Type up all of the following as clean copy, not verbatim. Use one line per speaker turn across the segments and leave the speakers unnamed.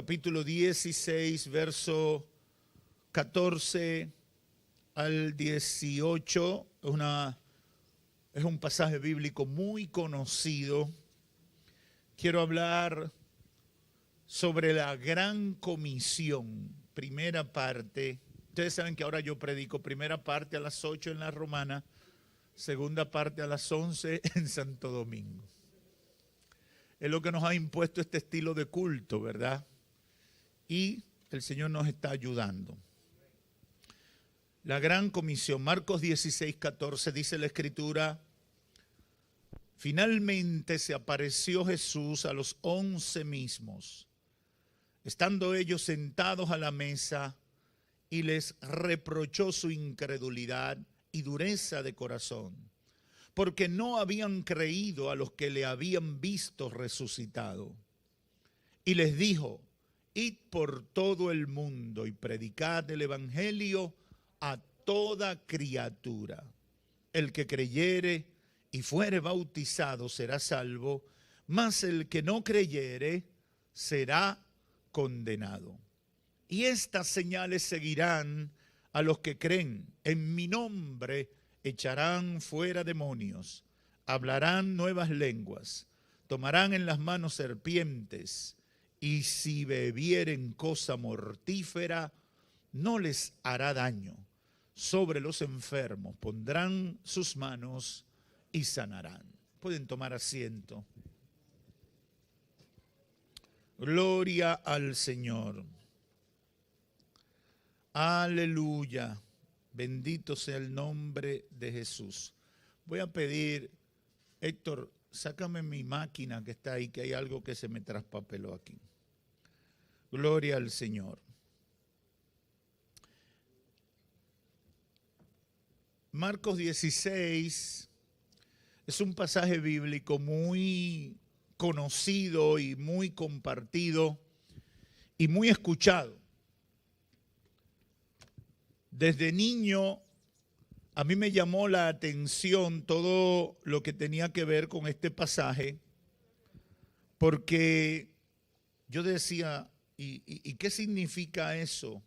Capítulo 16, verso 14 al 18, es un pasaje bíblico muy conocido. Quiero hablar sobre la gran comisión, primera parte. Ustedes saben que ahora yo predico primera parte a las 8 en la Romana, segunda parte a las 11 en Santo Domingo. Es lo que nos ha impuesto este estilo de culto, ¿verdad? Y el Señor nos está ayudando. La gran comisión, Marcos 16, 14, dice la Escritura: finalmente se apareció Jesús a los 11 mismos, estando ellos sentados a la mesa, y les reprochó su incredulidad y dureza de corazón, porque no habían creído a los que le habían visto resucitado. Y les dijo: id por todo el mundo y predicad el evangelio a toda criatura. El que creyere y fuere bautizado será salvo, mas el que no creyere será condenado. Y estas señales seguirán a los que creen. En mi nombre echarán fuera demonios, hablarán nuevas lenguas, tomarán en las manos serpientes, y si bebieren cosa mortífera, no les hará daño. Sobre los enfermos pondrán sus manos y sanarán. Pueden tomar asiento. Gloria al Señor. Aleluya. Bendito sea el nombre de Jesús. Voy a pedir, Héctor, sácame mi máquina que está ahí, que hay algo que se me traspapeló aquí. Gloria al Señor. Marcos 16 es un pasaje bíblico muy conocido y muy compartido y muy escuchado. Desde niño a mí me llamó la atención todo lo que tenía que ver con este pasaje, porque yo decía, ¿y qué significa eso?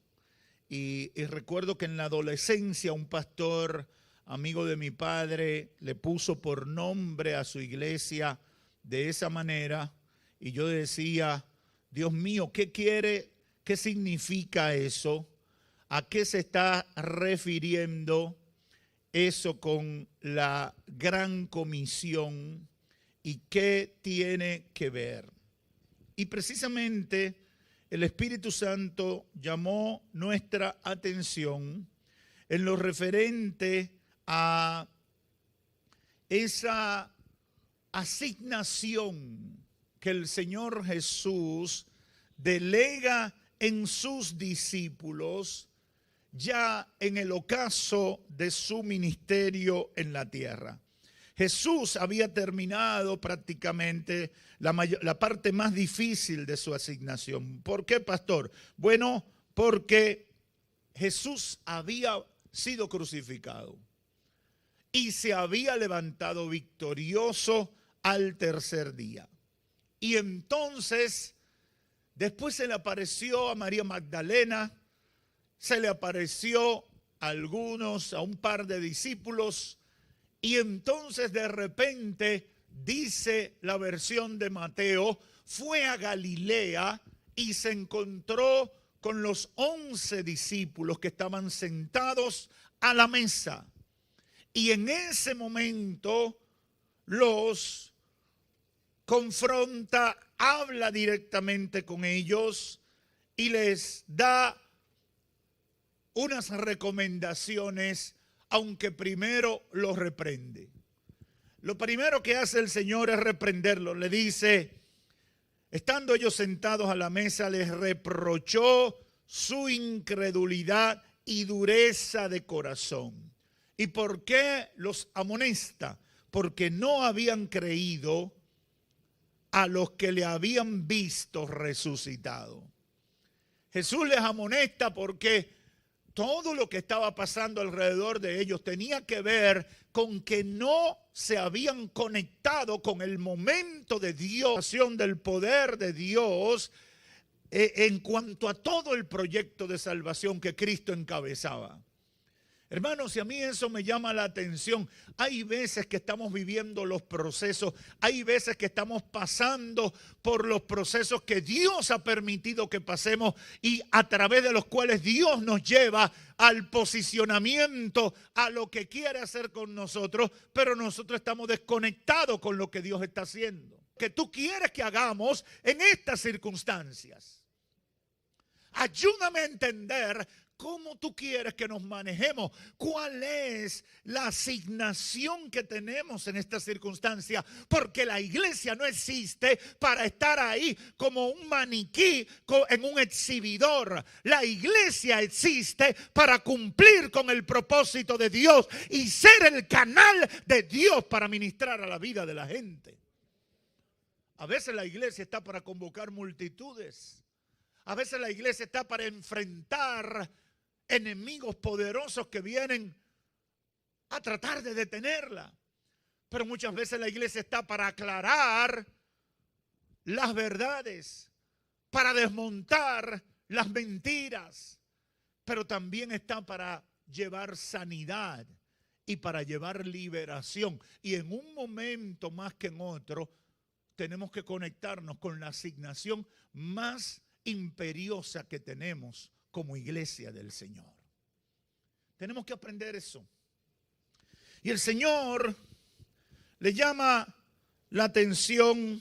Y recuerdo que en la adolescencia un pastor, amigo de mi padre, le puso por nombre a su iglesia de esa manera, y yo decía: Dios mío, ¿qué quiere? ¿Qué significa eso? ¿A qué se está refiriendo eso con la gran comisión? ¿Y qué tiene que ver? Y precisamente el Espíritu Santo llamó nuestra atención en lo referente a esa asignación que el Señor Jesús delega en sus discípulos ya en el ocaso de su ministerio en la tierra. Jesús había terminado prácticamente la parte más difícil de su asignación. ¿Por qué, pastor? Bueno, porque Jesús había sido crucificado y se había levantado victorioso al tercer día. Y entonces, después se le apareció a María Magdalena, se le apareció a un par de discípulos, y entonces de repente, dice la versión de Mateo, fue a Galilea y se encontró con los 11 discípulos que estaban sentados a la mesa. Y en ese momento los confronta, habla directamente con ellos y les da unas recomendaciones, aunque primero los reprende. Lo primero que hace el Señor es reprenderlos. Le dice, estando ellos sentados a la mesa, les reprochó su incredulidad y dureza de corazón. ¿Y por qué los amonesta? Porque no habían creído a los que le habían visto resucitado. Jesús les amonesta porque todo lo que estaba pasando alrededor de ellos tenía que ver con que no se habían conectado con el momento de Dios, del poder de Dios, en cuanto a todo el proyecto de salvación que Cristo encabezaba. Hermanos, y a mí eso me llama la atención. Hay veces que estamos viviendo los procesos, hay veces que estamos pasando por los procesos que Dios ha permitido que pasemos y a través de los cuales Dios nos lleva al posicionamiento, a lo que quiere hacer con nosotros, pero nosotros estamos desconectados con lo que Dios está haciendo. Que tú quieres que hagamos en estas circunstancias. Ayúdame a entender cómo tú quieres que nos manejemos, cuál es la asignación que tenemos en esta circunstancia, porque la iglesia no existe para estar ahí como un maniquí en un exhibidor. La iglesia existe para cumplir con el propósito de Dios y ser el canal de Dios para ministrar a la vida de la gente. A veces la iglesia está para convocar multitudes. A veces la iglesia está para enfrentar enemigos poderosos que vienen a tratar de detenerla. Pero muchas veces la iglesia está para aclarar las verdades, para desmontar las mentiras, pero también está para llevar sanidad y para llevar liberación. Y en un momento más que en otro, tenemos que conectarnos con la asignación más imperiosa que tenemos como iglesia del Señor. Tenemos que aprender eso. Y el Señor le llama la atención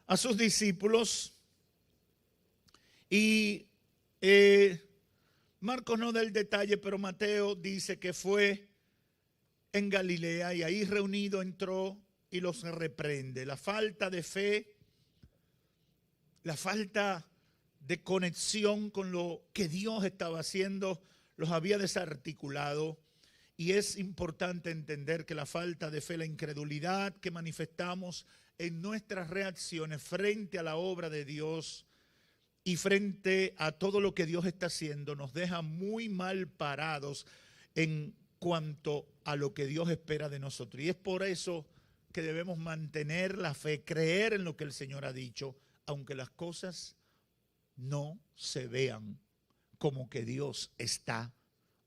a sus discípulos y Marcos no da el detalle, pero Mateo dice que fue en Galilea y ahí reunido entró y los reprende. La falta de fe, la falta de conexión con lo que Dios estaba haciendo, los había desarticulado. Y es importante entender que la falta de fe, la incredulidad que manifestamos en nuestras reacciones frente a la obra de Dios y frente a todo lo que Dios está haciendo, nos deja muy mal parados en cuanto a lo que Dios espera de nosotros. Y es por eso que debemos mantener la fe, creer en lo que el Señor ha dicho, aunque las cosas no se vean como que Dios está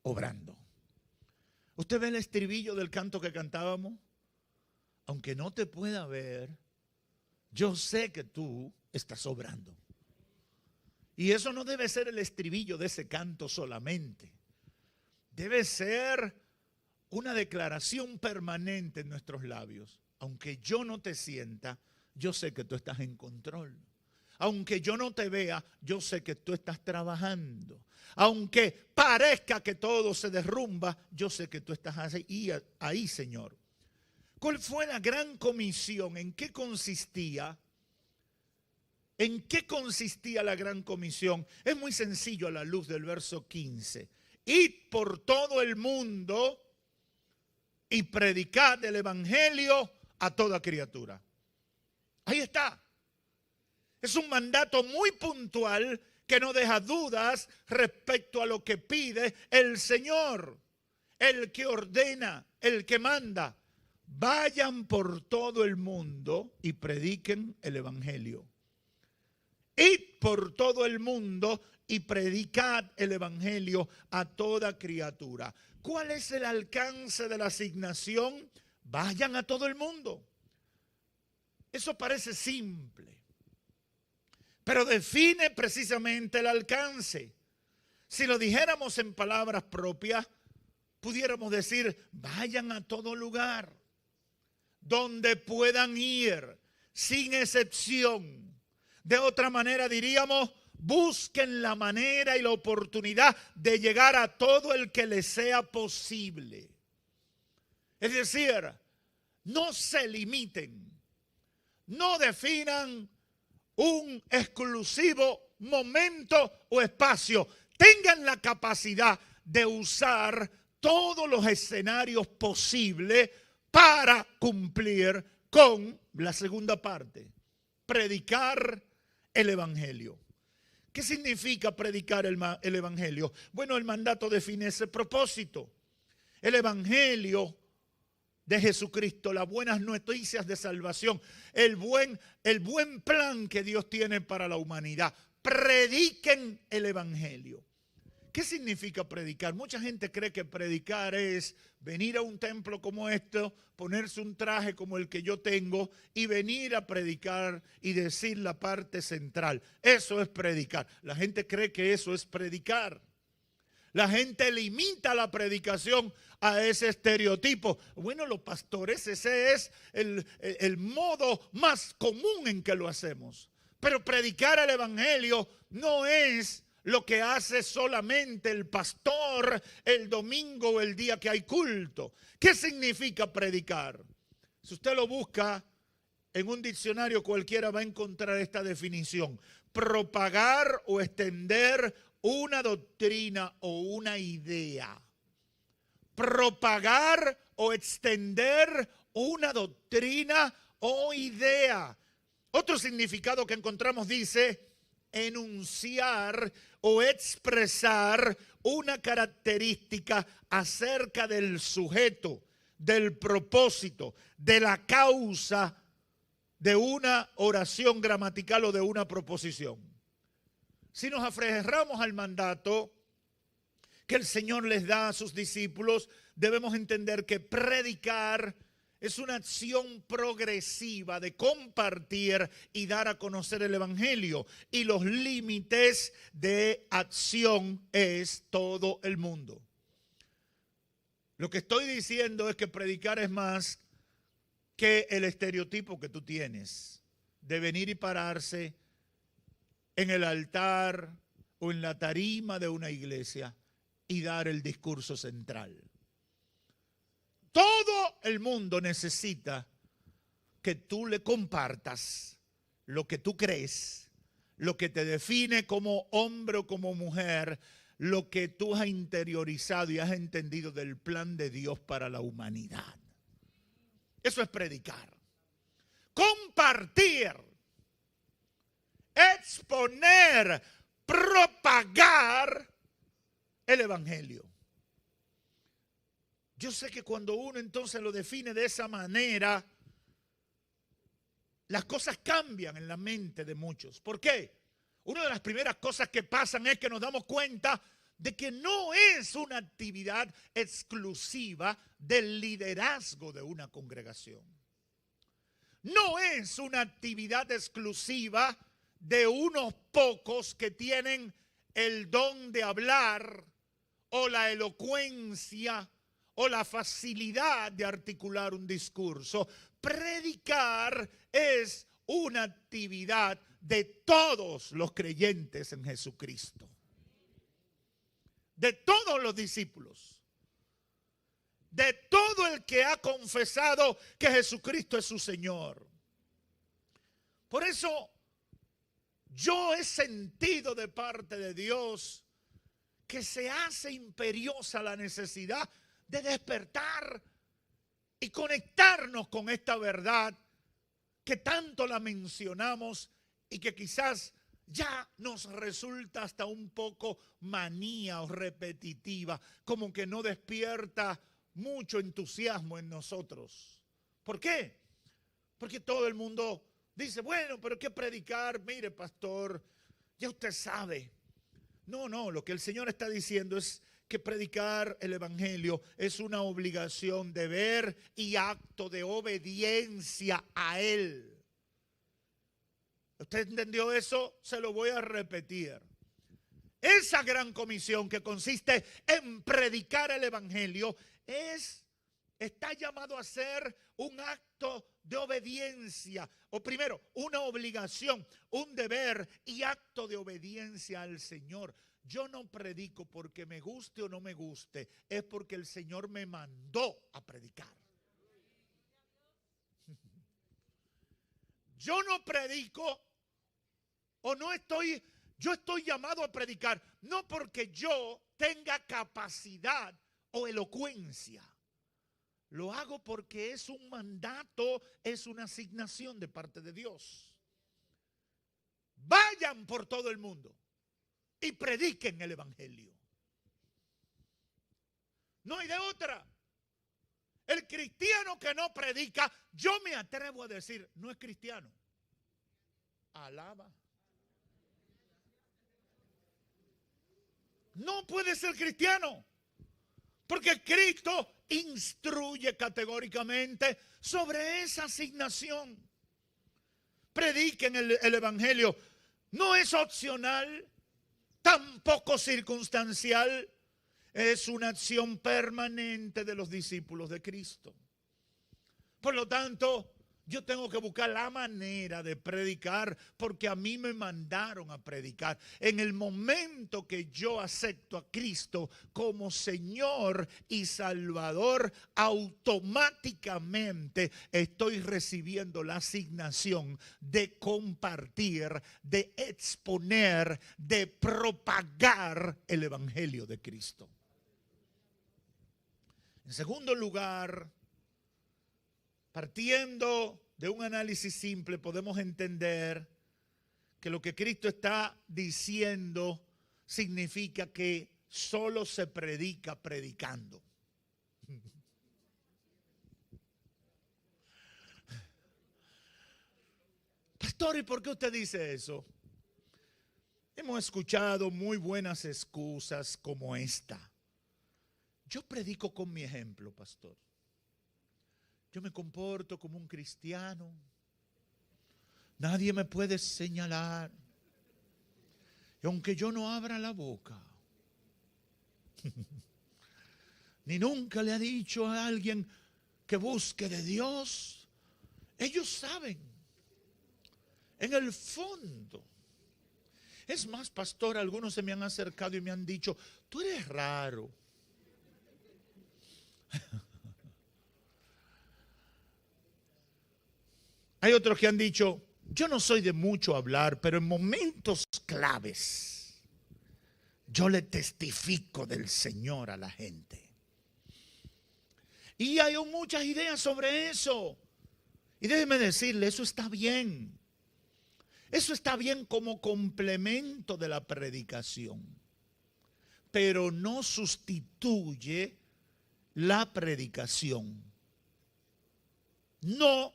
obrando. ¿Usted ve el estribillo del canto que cantábamos? Aunque no te pueda ver, yo sé que tú estás obrando. Y eso no debe ser el estribillo de ese canto solamente. Debe ser una declaración permanente en nuestros labios. Aunque yo no te sienta, yo sé que tú estás en control. Aunque yo no te vea, yo sé que tú estás trabajando. Aunque parezca que todo se derrumba, yo sé que tú estás ahí, Señor. ¿Cuál fue la gran comisión? ¿En qué consistía? ¿En qué consistía la gran comisión? Es muy sencillo a la luz del verso 15. Id por todo el mundo y predicad el evangelio a toda criatura. Ahí está. Es un mandato muy puntual que no deja dudas respecto a lo que pide el Señor, el que ordena, el que manda. Vayan por todo el mundo y prediquen el evangelio. Id por todo el mundo y predicad el evangelio a toda criatura. ¿Cuál es el alcance de la asignación? Vayan a todo el mundo. Eso parece simple, pero define precisamente el alcance. Si lo dijéramos en palabras propias, pudiéramos decir, vayan a todo lugar donde puedan ir, sin excepción. De otra manera diríamos, busquen la manera y la oportunidad de llegar a todo el que les sea posible. Es decir, no se limiten, no definan un exclusivo momento o espacio. Tengan la capacidad de usar todos los escenarios posibles para cumplir con la segunda parte, predicar el evangelio. ¿Qué significa predicar el evangelio? Bueno, el mandato define ese propósito. El evangelio de Jesucristo, las buenas noticias de salvación, el buen plan que Dios tiene para la humanidad, prediquen el evangelio. ¿Qué significa predicar? Mucha gente cree que predicar es venir a un templo como este, ponerse un traje como el que yo tengo y venir a predicar y decir la parte central. Eso es predicar. La gente cree que eso es predicar. La gente limita la predicación a ese estereotipo. Bueno, los pastores, ese es el modo más común en que lo hacemos. Pero predicar el evangelio no es lo que hace solamente el pastor el domingo o el día que hay culto. ¿Qué significa predicar? Si usted lo busca en un diccionario cualquiera va a encontrar esta definición. Propagar o extender una doctrina o una idea. Propagar o extender una doctrina o idea. Otro significado que encontramos dice enunciar o expresar una característica acerca del sujeto, del propósito, de la causa de una oración gramatical o de una proposición. Si nos aferramos al mandato que el Señor les da a sus discípulos, debemos entender que predicar es una acción progresiva de compartir y dar a conocer el evangelio. Y los límites de acción es todo el mundo. Lo que estoy diciendo es que predicar es más que el estereotipo que tú tienes de venir y pararse en el altar o en la tarima de una iglesia y dar el discurso central. Todo el mundo necesita que tú le compartas lo que tú crees, lo que te define como hombre o como mujer, lo que tú has interiorizado y has entendido del plan de Dios para la humanidad. Eso es predicar. Compartir, exponer, propagar el evangelio. Yo sé que cuando uno entonces lo define de esa manera, las cosas cambian en la mente de muchos. ¿Por qué? Una de las primeras cosas que pasan es que nos damos cuenta de que no es una actividad exclusiva del liderazgo de una congregación. No es una actividad exclusiva de unos pocos que tienen el don de hablar o la elocuencia o la facilidad de articular un discurso. Predicar es una actividad de todos los creyentes en Jesucristo. De todos los discípulos. De todo el que ha confesado que Jesucristo es su Señor. Por eso yo he sentido de parte de Dios que se hace imperiosa la necesidad de despertar y conectarnos con esta verdad que tanto la mencionamos y que quizás ya nos resulta hasta un poco manía o repetitiva, como que no despierta mucho entusiasmo en nosotros. ¿Por qué? Porque todo el mundo dice, bueno, pero ¿qué predicar? Mire, pastor, ya usted sabe. No, lo que el Señor está diciendo es que predicar el evangelio es una obligación, deber y acto de obediencia a Él. ¿Usted entendió eso? Se lo voy a repetir. Esa gran comisión que consiste en predicar el evangelio está llamado a ser un acto de obediencia, o primero, una obligación, un deber y acto de obediencia al Señor. Yo no predico porque me guste o no me guste, es porque el Señor me mandó a predicar. Yo no predico o no estoy, yo estoy llamado a predicar, no porque yo tenga capacidad o elocuencia. Lo hago porque es un mandato, es una asignación de parte de Dios. Vayan por todo el mundo y prediquen el evangelio. No hay de otra. El cristiano que no predica, yo me atrevo a decir, no es cristiano. Alaba. no puede ser cristiano. Porque Cristo instruye categóricamente sobre esa asignación. Prediquen el Evangelio. No es opcional, tampoco circunstancial. Es una acción permanente de los discípulos de Cristo. Por lo tanto, yo tengo que buscar la manera de predicar porque a mí me mandaron a predicar. En el momento que yo acepto a Cristo como Señor y Salvador, automáticamente estoy recibiendo la asignación de compartir, de exponer, de propagar el Evangelio de Cristo. En segundo lugar, partiendo de un análisis simple, podemos entender que lo que Cristo está diciendo significa que solo se predica predicando. Pastor, ¿y por qué usted dice eso? Hemos escuchado muy buenas excusas como esta. Yo predico con mi ejemplo, pastor. Yo me comporto como un cristiano. Nadie me puede señalar. Y aunque yo no abra la boca, ni nunca le ha dicho a alguien que busque de Dios, ellos saben, en el fondo. Es más, pastor, algunos se me han acercado y me han dicho, tú eres raro. Hay otros que han dicho, yo no soy de mucho hablar, pero en momentos claves yo le testifico del Señor a la gente. Y hay muchas ideas sobre eso. Y déjeme decirle, eso está bien. Eso está bien como complemento de la predicación. Pero no sustituye la predicación. No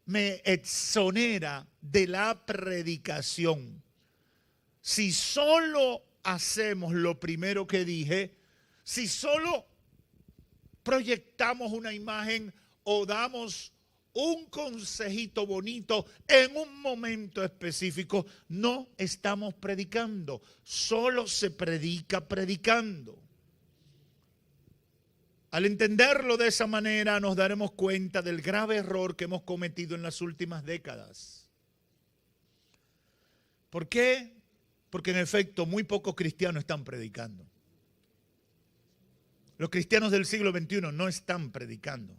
me exonera de la predicación. Si solo hacemos lo primero que dije, si solo proyectamos una imagen o damos un consejito bonito en un momento específico, no estamos predicando. Solo se predica predicando. Al entenderlo de esa manera nos daremos cuenta del grave error que hemos cometido en las últimas décadas. ¿Por qué? Porque en efecto muy pocos cristianos están predicando. Los cristianos del siglo XXI no están predicando.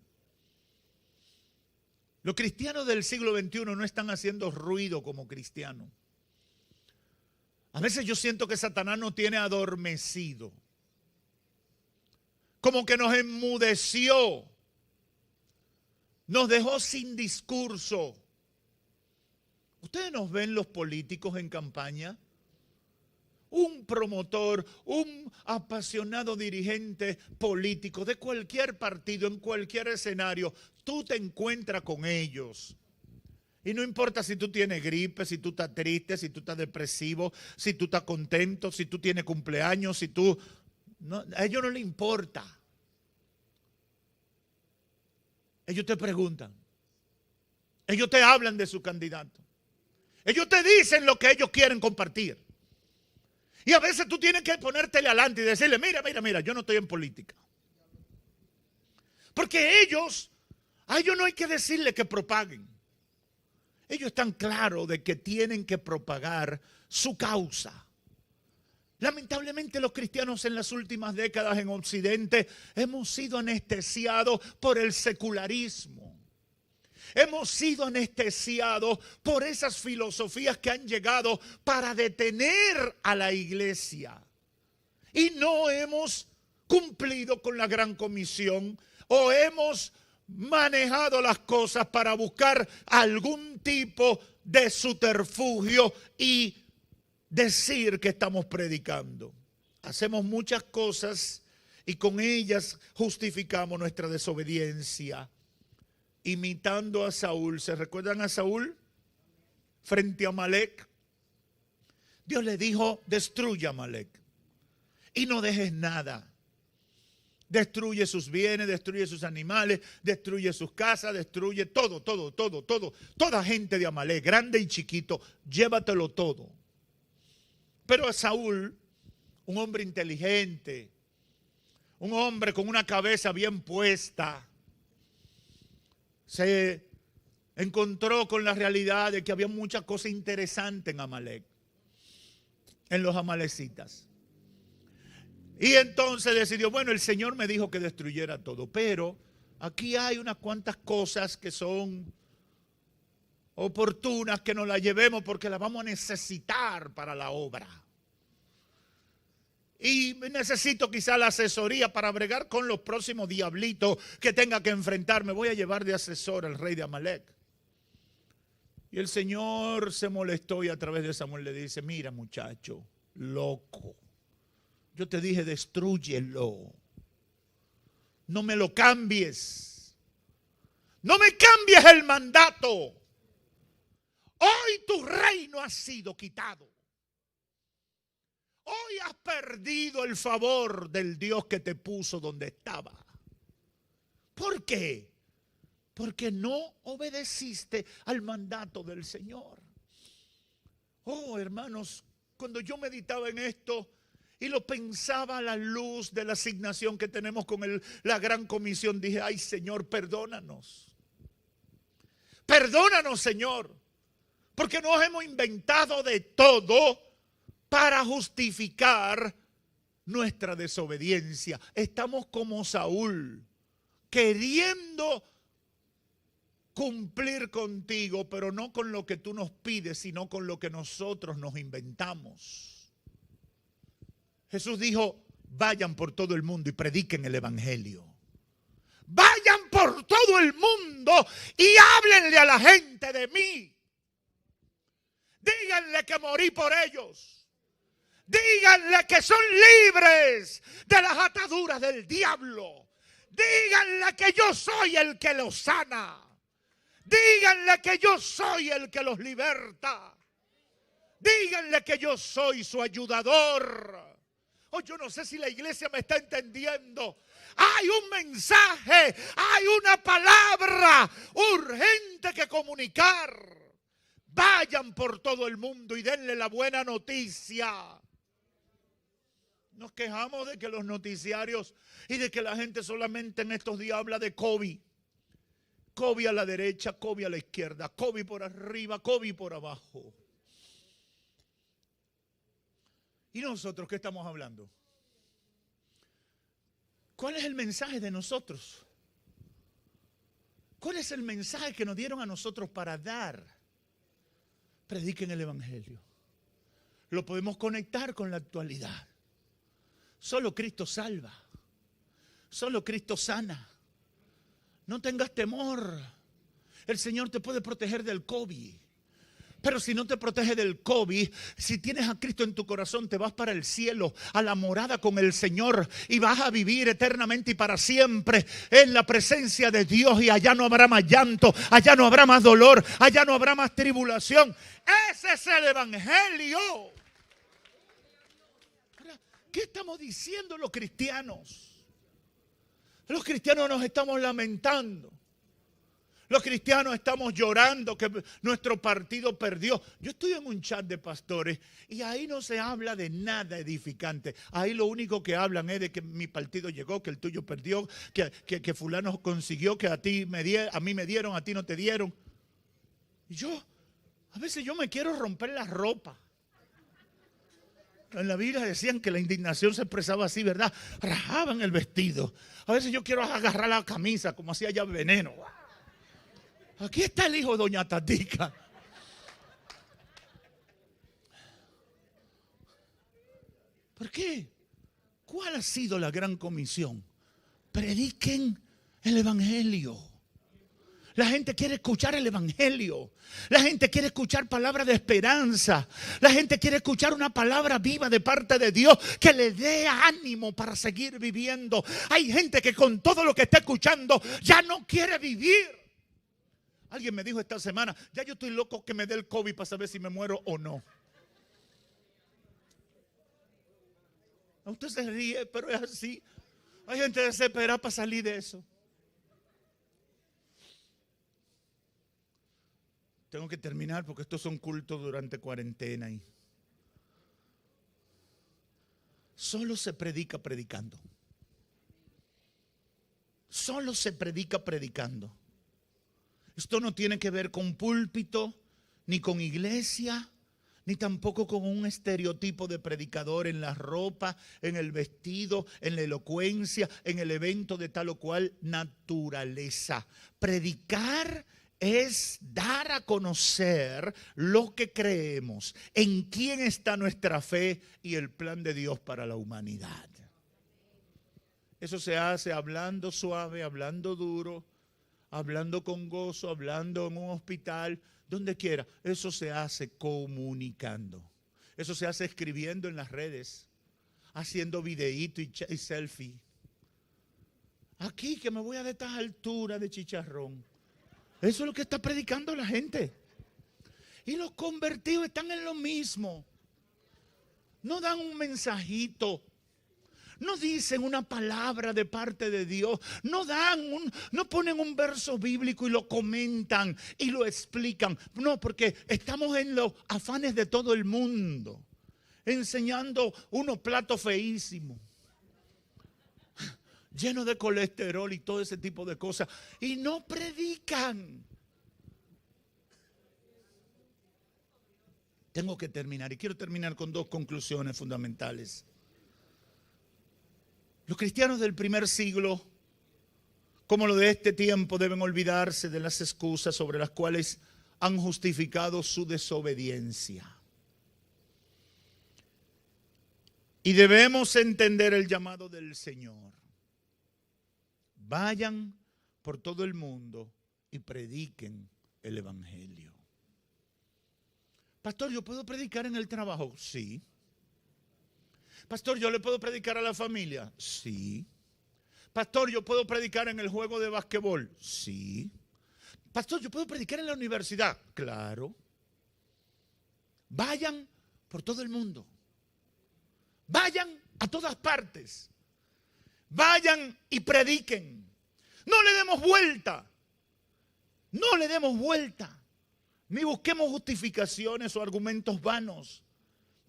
Los cristianos del siglo XXI no están haciendo ruido como cristianos. A veces yo siento que Satanás nos tiene adormecido. Como que nos enmudeció, nos dejó sin discurso. ¿Ustedes nos ven los políticos en campaña? Un promotor, un apasionado dirigente político de cualquier partido, en cualquier escenario, tú te encuentras con ellos. Y no importa si tú tienes gripe, si tú estás triste, si tú estás depresivo, si tú estás contento, si tú tienes cumpleaños, si tú... No, a ellos no les importa. Ellos te preguntan. Ellos te hablan de su candidato. Ellos te dicen lo que ellos quieren compartir. Y a veces tú tienes que ponértele adelante y decirle, mira, yo no estoy en política. Porque a ellos no hay que decirle que propaguen. Ellos están claros de que tienen que propagar su causa. Lamentablemente los cristianos en las últimas décadas en Occidente hemos sido anestesiados por el secularismo. Hemos sido anestesiados por esas filosofías que han llegado para detener a la iglesia. Y no hemos cumplido con la gran comisión o hemos manejado las cosas para buscar algún tipo de subterfugio y decir que estamos predicando. Hacemos muchas cosas y con ellas justificamos nuestra desobediencia. Imitando a Saúl. ¿Se recuerdan a Saúl? Frente a Amalek. Dios le dijo, destruya a Amalek. y no dejes nada. Destruye sus bienes, destruye sus animales, destruye sus casas, destruye todo. Toda gente de Amalek, grande y chiquito, llévatelo todo. Pero a Saúl, un hombre inteligente, un hombre con una cabeza bien puesta, se encontró con la realidad de que había muchas cosas interesantes en Amalek, en los amalecitas. Y entonces decidió, bueno, el Señor me dijo que destruyera todo, pero aquí hay unas cuantas cosas que son oportunas que nos las llevemos porque las vamos a necesitar para la obra. Y necesito quizá la asesoría para bregar con los próximos diablitos que tenga que enfrentar. Me voy a llevar de asesor al rey de Amalek. Y el Señor se molestó y a través de Samuel le dice, mira muchacho, loco. Yo te dije, destrúyelo. No me lo cambies. No me cambies el mandato. Hoy tu reino ha sido quitado. Hoy has perdido el favor del Dios que te puso donde estaba. ¿Por qué? Porque no obedeciste al mandato del Señor. Oh, hermanos, cuando yo meditaba en esto, y lo pensaba a la luz de la asignación que tenemos con la gran comisión, dije, ay Señor, perdónanos. Perdónanos, Señor, porque nos hemos inventado de todo para justificar nuestra desobediencia. Estamos como Saúl, queriendo cumplir contigo, pero no con lo que tú nos pides, sino con lo que nosotros nos inventamos. Jesús dijo, vayan por todo el mundo y prediquen el evangelio. Vayan por todo el mundo y háblenle a la gente de mí. Díganle que morí por ellos. Díganle que son libres de las ataduras del diablo. Díganle que yo soy el que los sana. Díganle que yo soy el que los liberta. Díganle que yo soy su ayudador. Oh, yo no sé si la iglesia me está entendiendo. Hay un mensaje, hay una palabra urgente que comunicar. Vayan por todo el mundo y denle la buena noticia. Nos quejamos de que los noticiarios y de que la gente solamente en estos días habla de COVID. COVID a la derecha, COVID a la izquierda, COVID por arriba, COVID por abajo. ¿Y nosotros qué estamos hablando? ¿Cuál es el mensaje de nosotros? ¿Cuál es el mensaje que nos dieron a nosotros para dar? Prediquen el evangelio. Lo podemos conectar con la actualidad. Solo Cristo salva. Solo Cristo sana. No tengas temor. El Señor te puede proteger del COVID. Pero si no te protege del COVID, si tienes a Cristo en tu corazón, te vas para el cielo, a la morada con el Señor, y vas a vivir eternamente y para siempre en la presencia de Dios, y allá no habrá más llanto, allá no habrá más dolor, allá no habrá más tribulación. Ese es el evangelio. ¿Qué estamos diciendo los cristianos? Los cristianos nos estamos lamentando. Los cristianos estamos llorando que nuestro partido perdió. Yo estoy en un chat de pastores y ahí no se habla de nada edificante. Ahí lo único que hablan es de que mi partido llegó, que el tuyo perdió, que fulano consiguió, que a mí me dieron, a ti no te dieron. Y a veces yo me quiero romper la ropa. En la Biblia decían que la indignación se expresaba así, ¿verdad? Rajaban el vestido. A veces yo quiero agarrar la camisa como hacía ya Veneno. Aquí está el hijo de doña Tatica. ¿Por qué? ¿Cuál ha sido la gran comisión? Prediquen el evangelio. La gente quiere escuchar el evangelio. La gente quiere escuchar palabras de esperanza. La gente quiere escuchar una palabra viva de parte de Dios que le dé ánimo para seguir viviendo. Hay gente que con todo lo que está escuchando ya no quiere vivir. Alguien me dijo esta semana, ya yo estoy loco que me dé el COVID para saber si me muero o no. Usted se ríe, pero es así. Hay gente desesperada para salir de eso. Tengo que terminar porque estos son cultos durante cuarentena. Y solo se predica predicando. Solo se predica predicando. Esto no tiene que ver con púlpito, ni con iglesia, ni tampoco con un estereotipo de predicador en la ropa, en el vestido, en la elocuencia, en el evento de tal o cual naturaleza. Predicar es dar a conocer lo que creemos, en quién está nuestra fe y el plan de Dios para la humanidad. Eso se hace hablando suave, hablando duro, hablando con gozo, hablando en un hospital, donde quiera. Eso se hace comunicando. Eso se hace escribiendo en las redes, haciendo videíto y selfie. Aquí que me voy a de estas alturas de chicharrón. Eso es lo que está predicando la gente. Y los convertidos están en lo mismo. No dan un mensajito. No dicen una palabra de parte de Dios. No ponen un verso bíblico y lo comentan y lo explican. No, porque estamos en los afanes de todo el mundo. Enseñando unos platos feísimos, llenos de colesterol y todo ese tipo de cosas. Y no predican. Tengo que terminar y quiero terminar con dos conclusiones fundamentales. Los cristianos del primer siglo, como los de este tiempo, deben olvidarse de las excusas sobre las cuales han justificado su desobediencia. Y debemos entender el llamado del Señor. Vayan por todo el mundo y prediquen el evangelio. Pastor, ¿yo puedo predicar en el trabajo? Sí. Pastor, ¿yo le puedo predicar a la familia? Sí. Pastor, ¿yo puedo predicar en el juego de basquetbol? Sí. Pastor, ¿yo puedo predicar en la universidad? Claro. Vayan por todo el mundo. Vayan a todas partes. Vayan y prediquen. No le demos vuelta. No le demos vuelta. Ni busquemos justificaciones o argumentos vanos.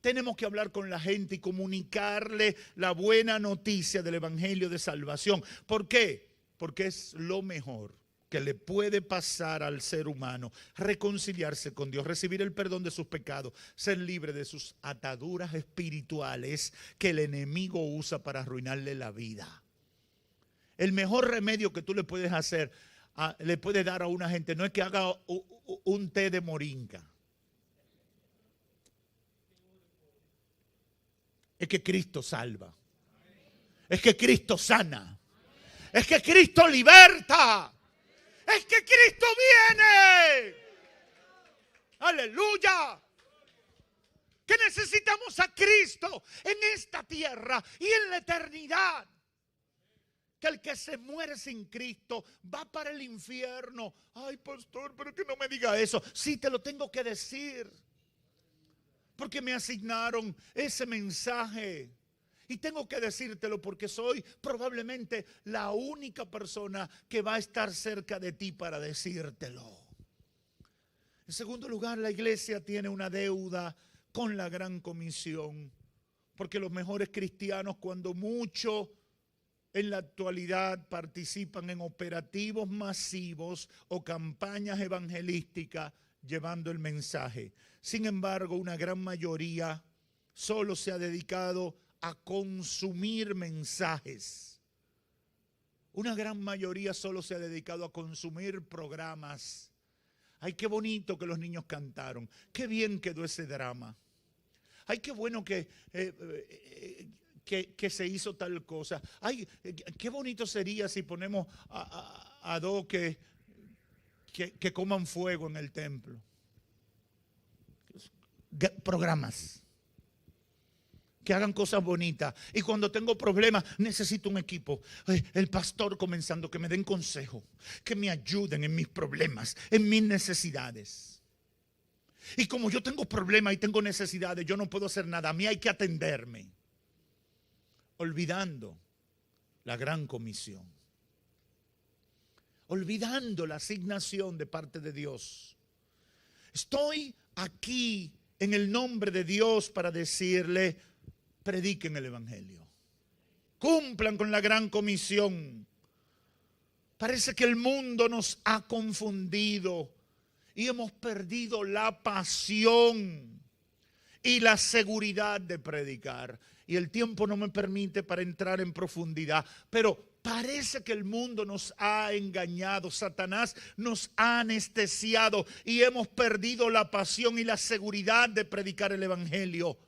Tenemos que hablar con la gente y comunicarle la buena noticia del evangelio de salvación. ¿Por qué? Porque es lo mejor que le puede pasar al ser humano. Reconciliarse con Dios, recibir el perdón de sus pecados, ser libre de sus ataduras espirituales que el enemigo usa para arruinarle la vida. El mejor remedio que tú le puedes hacer, le puedes dar a una gente, no es que haga un té de moringa. Es que Cristo salva. Es que Cristo sana. Es que Cristo liberta. Es que Cristo viene. Aleluya. Que necesitamos a Cristo en esta tierra y en la eternidad. Que el que se muere sin Cristo va para el infierno. Ay, pastor, pero que no me diga eso. Sí, te lo tengo que decir. Porque me asignaron ese mensaje. Y tengo que decírtelo porque soy probablemente la única persona que va a estar cerca de ti para decírtelo. En segundo lugar, la iglesia tiene una deuda con la gran comisión. Porque los mejores cristianos, cuando mucho en la actualidad participan en operativos masivos o campañas evangelísticas llevando el mensaje. Sin embargo, una gran mayoría solo se ha dedicado a consumir mensajes. Una gran mayoría solo se ha dedicado a consumir programas. Ay, qué bonito que los niños cantaron. Qué bien quedó ese drama. Ay, qué bueno que se hizo tal cosa. Ay, qué bonito sería si ponemos a dos que coman fuego en el templo. Programas que hagan cosas bonitas. Y cuando tengo problemas necesito un equipo. El pastor comenzando, que me den consejo, que me ayuden en mis problemas, en mis necesidades. Y como yo tengo problemas y tengo necesidades, yo no puedo hacer nada. A mí hay que atenderme. olvidando la gran comisión, olvidando la asignación de parte de Dios. Estoy aquí en el nombre de Dios para decirle: prediquen el evangelio, cumplan con la gran comisión. Parece que el mundo nos ha confundido y hemos perdido la pasión y la seguridad de predicar. Y el tiempo no me permite para entrar en profundidad, pero parece que el mundo nos ha engañado, Satanás nos ha anestesiado y hemos perdido la pasión y la seguridad de predicar el evangelio.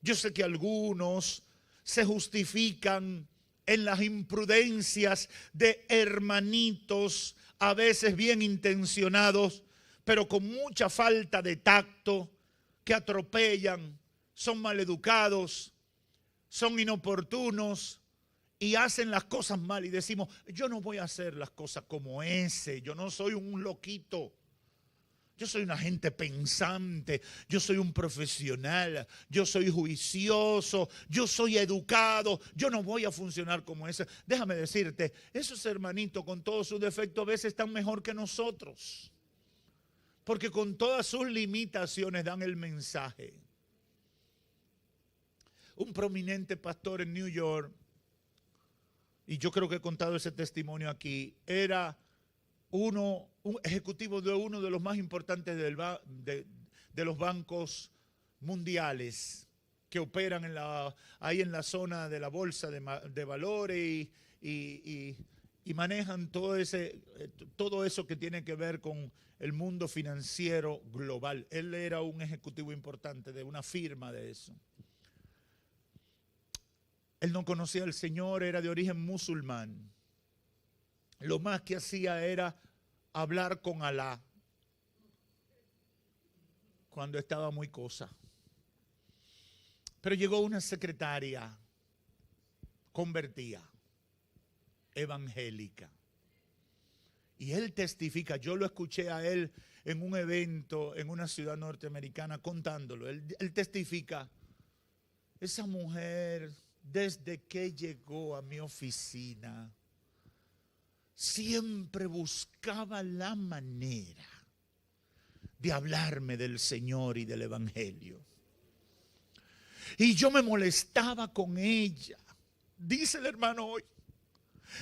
Yo sé que algunos se justifican en las imprudencias de hermanitos, a veces bien intencionados, pero con mucha falta de tacto, que atropellan, son maleducados, son inoportunos y hacen las cosas mal. Y decimos: yo no voy a hacer las cosas como ese, yo no soy un loquito. Yo soy una gente pensante, yo soy un profesional, yo soy juicioso, yo soy educado, yo no voy a funcionar como ese. Déjame decirte, esos hermanitos con todos sus defectos a veces están mejor que nosotros, porque con todas sus limitaciones dan el mensaje. Un prominente pastor en New York, y yo creo que he contado ese testimonio aquí, era un ejecutivo de uno de los más importantes de los bancos mundiales que operan ahí en la zona de la bolsa de valores y manejan todo eso que tiene que ver con el mundo financiero global. Él era un ejecutivo importante de una firma de eso. Él no conocía al Señor, era de origen musulmán. Lo más que hacía era hablar con Alá cuando estaba muy cosa. Pero llegó una secretaria convertida, evangélica. Y él testifica, yo lo escuché a él en un evento en una ciudad norteamericana contándolo. Él testifica: esa mujer, desde que llegó a mi oficina, siempre buscaba la manera de hablarme del Señor y del evangelio. Y yo me molestaba con ella. Dice el hermano hoy,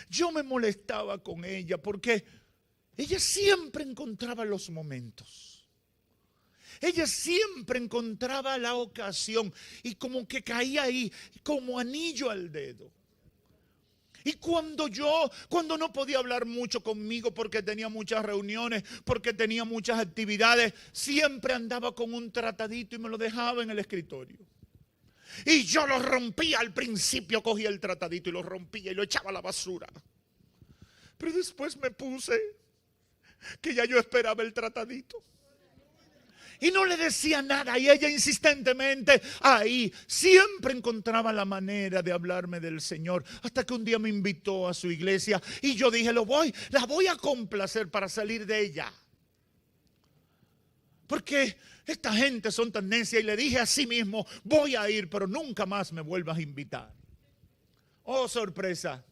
yo me molestaba con ella porque ella siempre encontraba los momentos. Ella siempre encontraba la ocasión y como que caía ahí como anillo al dedo. Y cuando no podía hablar mucho conmigo porque tenía muchas reuniones, porque tenía muchas actividades, siempre andaba con un tratadito y me lo dejaba en el escritorio. Y yo lo rompía al principio, cogía el tratadito y lo rompía y lo echaba a la basura. Pero después me puse que ya yo esperaba el tratadito. Y no le decía nada y ella insistentemente ahí siempre encontraba la manera de hablarme del Señor, hasta que un día me invitó a su iglesia y yo dije: la voy a complacer para salir de ella, porque esta gente son tan necia. Y le dije a sí mismo: voy a ir, pero nunca más me vuelvas a invitar. Oh, sorpresa.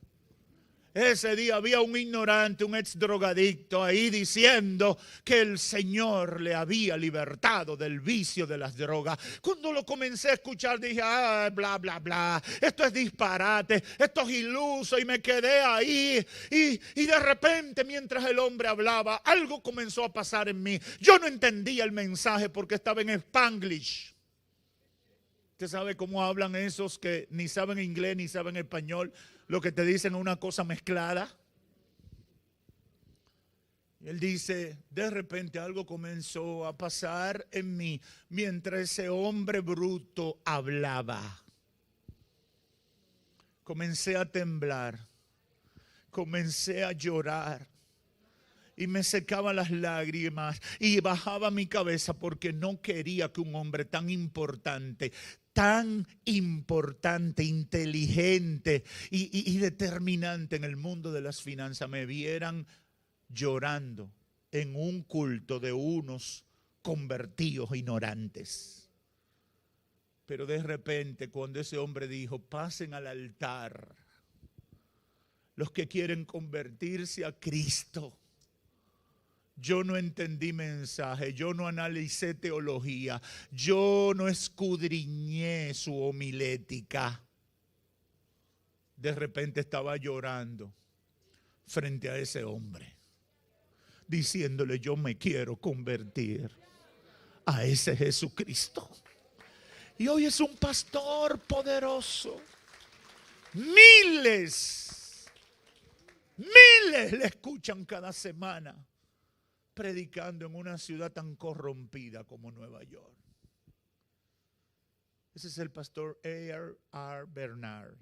Ese día había un ignorante, un ex drogadicto ahí diciendo que el Señor le había libertado del vicio de las drogas. Cuando lo comencé a escuchar dije: bla, bla, bla, esto es disparate, esto es iluso. Y me quedé ahí y de repente, mientras el hombre hablaba, algo comenzó a pasar en mí. Yo no entendía el mensaje porque estaba en Spanglish. ¿Usted sabe cómo hablan esos que ni saben inglés ni saben español? Lo que te dicen es una cosa mezclada. Y él dice: de repente algo comenzó a pasar en mí mientras ese hombre bruto hablaba. Comencé a temblar, comencé a llorar. Y me secaba las lágrimas y bajaba mi cabeza porque no quería que un hombre tan importante, inteligente y determinante en el mundo de las finanzas me vieran llorando en un culto de unos convertidos ignorantes. Pero de repente, cuando ese hombre dijo, pasen al altar los que quieren convertirse a Cristo, yo no entendí mensaje, yo no analicé teología, yo no escudriñé su homilética. De repente estaba llorando frente a ese hombre, diciéndole, yo me quiero convertir a ese Jesucristo. Y hoy es un pastor poderoso. Miles le escuchan cada semana predicando en una ciudad tan corrompida como Nueva York. Ese es el pastor A.R. Bernard.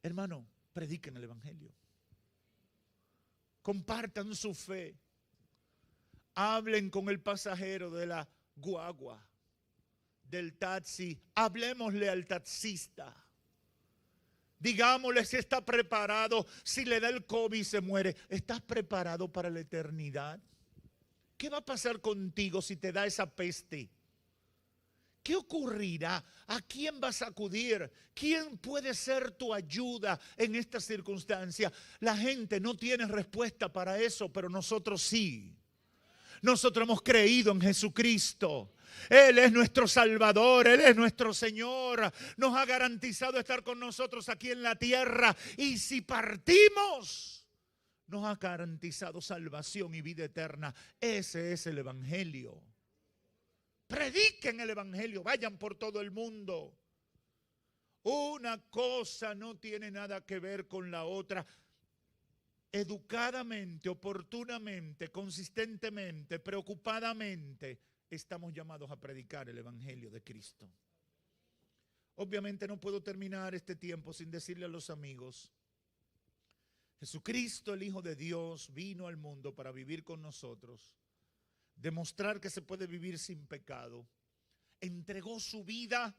Hermano, prediquen el evangelio. Compartan su fe. Hablen con el pasajero de la guagua, del taxi. Hablemosle al taxista. Digámosle si está preparado, si le da el COVID y se muere. ¿Estás preparado para la eternidad? ¿Qué va a pasar contigo si te da esa peste? ¿Qué ocurrirá? ¿A quién vas a acudir? ¿Quién puede ser tu ayuda en esta circunstancia? La gente no tiene respuesta para eso, pero nosotros sí. Nosotros hemos creído en Jesucristo. Él es nuestro Salvador, Él es nuestro Señor. Nos ha garantizado estar con nosotros aquí en la tierra. Y si partimos, nos ha garantizado salvación y vida eterna. Ese es el evangelio. Prediquen el evangelio, vayan por todo el mundo. Una cosa no tiene nada que ver con la otra. Educadamente, oportunamente, consistentemente, preocupadamente, estamos llamados a predicar el evangelio de Cristo. Obviamente no puedo terminar este tiempo sin decirle a los amigos, Jesucristo, el Hijo de Dios, vino al mundo para vivir con nosotros, demostrar que se puede vivir sin pecado, entregó su vida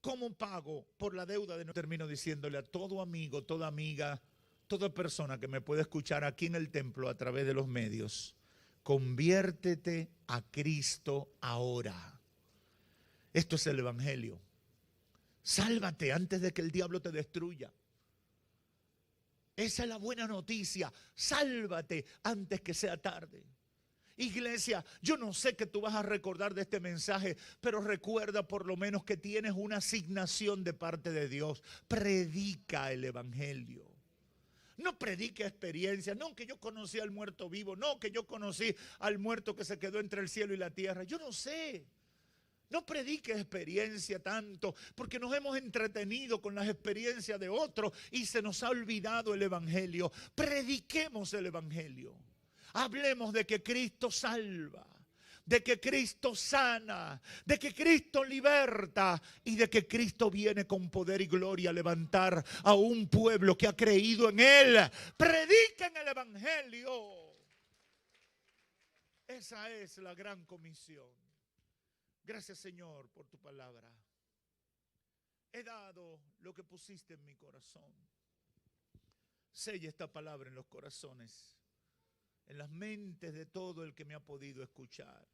como pago por la deuda de no. Termino diciéndole a todo amigo, toda amiga, toda persona que me puede escuchar aquí en el templo a través de los medios, conviértete a Cristo ahora. Esto es el evangelio. Sálvate antes de que el diablo te destruya. Esa es la buena noticia. Sálvate antes que sea tarde. Iglesia, yo no sé qué tú vas a recordar de este mensaje, pero recuerda por lo menos que tienes una asignación de parte de Dios. Predica el evangelio. No predique experiencia, no que yo conocí al muerto vivo, no que yo conocí al muerto que se quedó entre el cielo y la tierra. Yo no sé. No predique experiencia tanto, porque nos hemos entretenido con las experiencias de otros y se nos ha olvidado el evangelio. Prediquemos el evangelio. Hablemos de que Cristo salva, de que Cristo sana, de que Cristo liberta y de que Cristo viene con poder y gloria a levantar a un pueblo que ha creído en Él. Prediquen el evangelio. Esa es la gran comisión. Gracias, Señor, por tu palabra. He dado lo que pusiste en mi corazón. Sella esta palabra en los corazones, en las mentes de todo el que me ha podido escuchar.